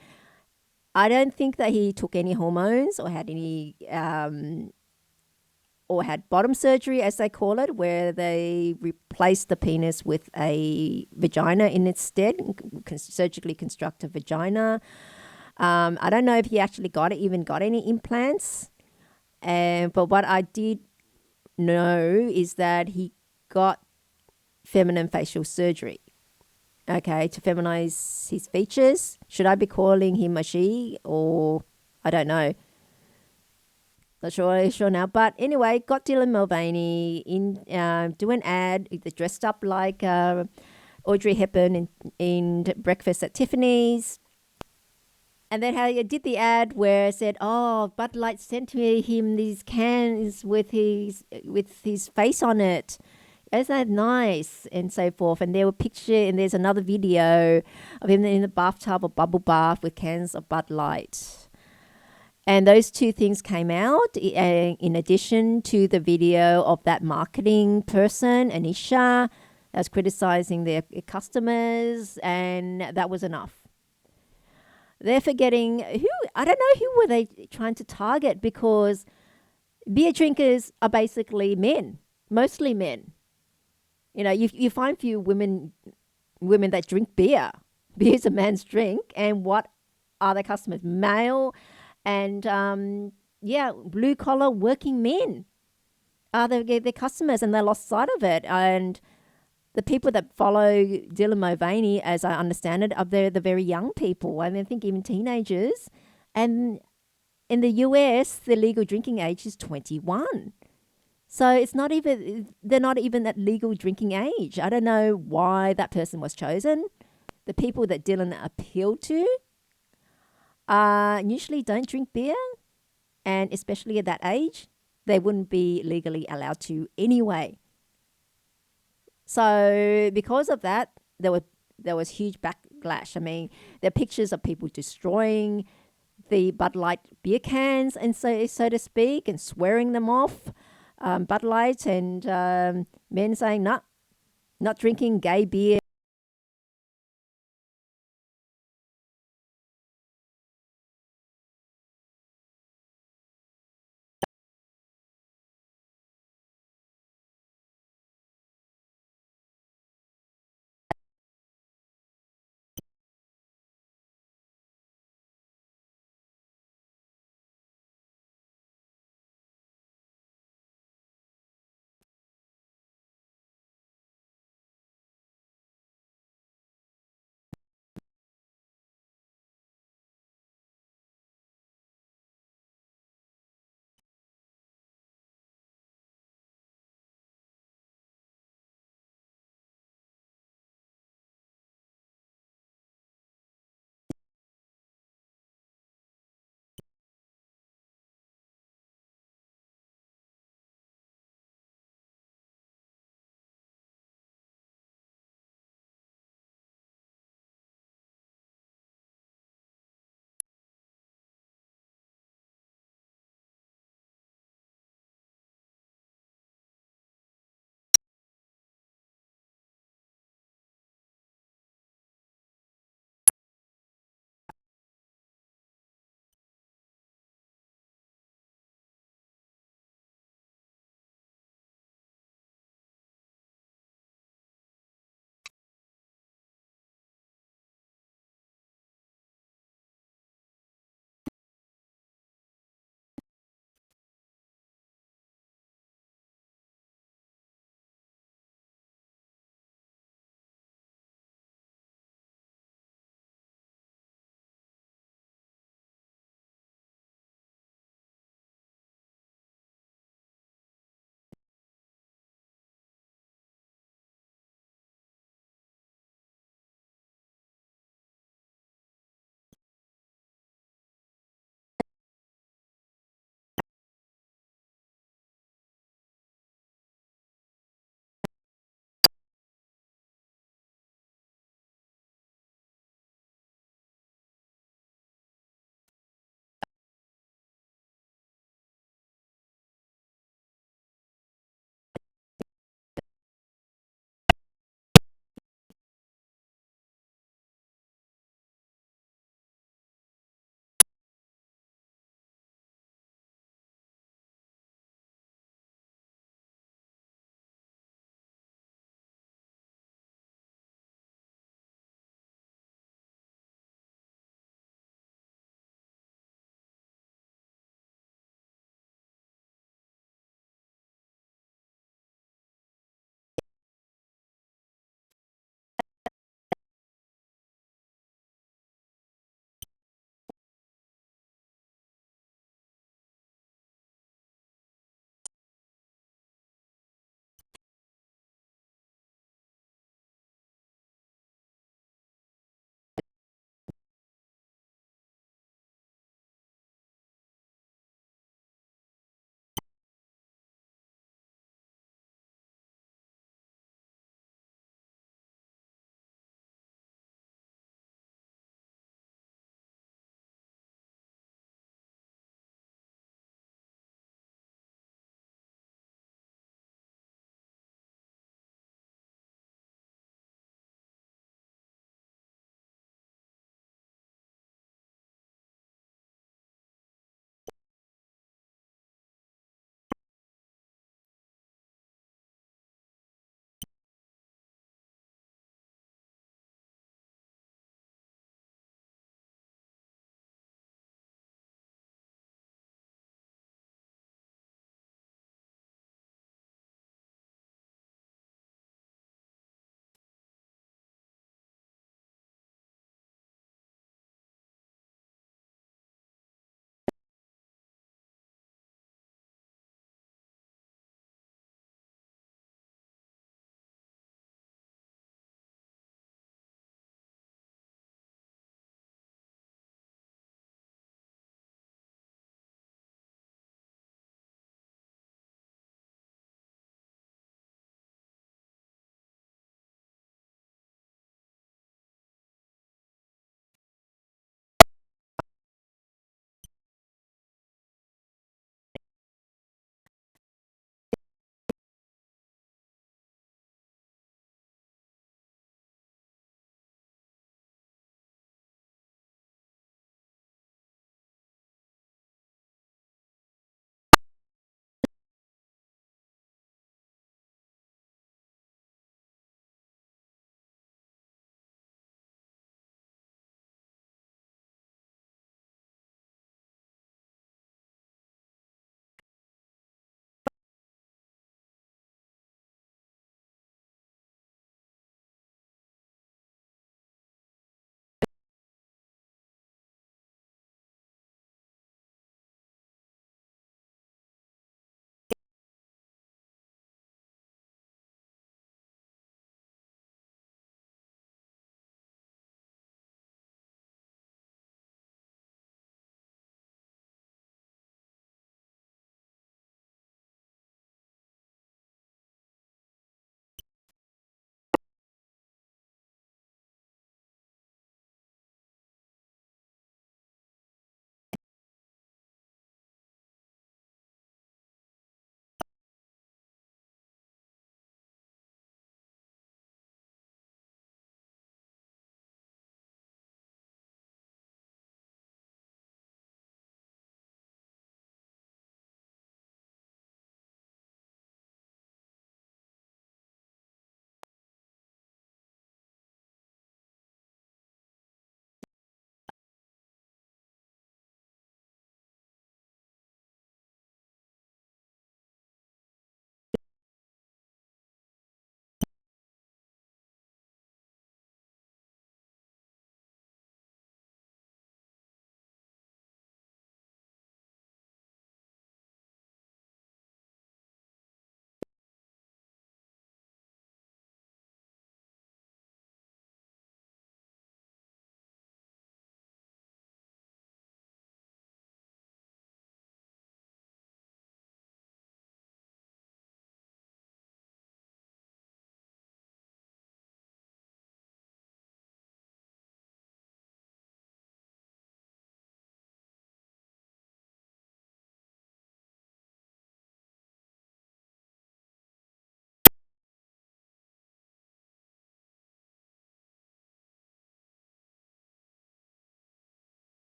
I don't think that he took any hormones or had any or had bottom surgery, as they call it, where they replace the penis with a vagina in its stead, surgically construct a vagina. I don't know if he actually even got any implants. But what I did know is that he got feminine facial surgery, okay, to feminize his features. Should I be calling him a she, or I don't know. Not sure now. But anyway, got Dylan Mulvaney in do an ad, dressed up like Audrey Hepburn in Breakfast at Tiffany's. And then how you did the ad where it said, "Oh, Bud Light sent him these cans with his face on it. Isn't that nice?" And so forth. And there were pictures, and there's another video of him in the bathtub or bubble bath with cans of Bud Light. And those two things came out in addition to the video of that marketing person, Anisha, that was criticizing their customers, and that was enough. They're forgetting I don't know who were they trying to target, because beer drinkers are basically men, mostly men. You know, you find few women that drink beer. Beer is a man's drink, and what are the customers? Male and blue collar working men are their customers, and they lost sight of it. And the people that follow Dylan Mulvaney, as I understand it, are the very young people, and I think even teenagers. And in the US, the legal drinking age is 21. So they're not even at legal drinking age. I don't know why that person was chosen. The people that Dylan appealed to usually don't drink beer, and especially at that age, they wouldn't be legally allowed to anyway. So because of that, there was huge backlash. I mean, there are pictures of people destroying the Bud Light beer cans, and so to speak, and swearing them off, Bud Light, and men saying, "No, not drinking gay beer."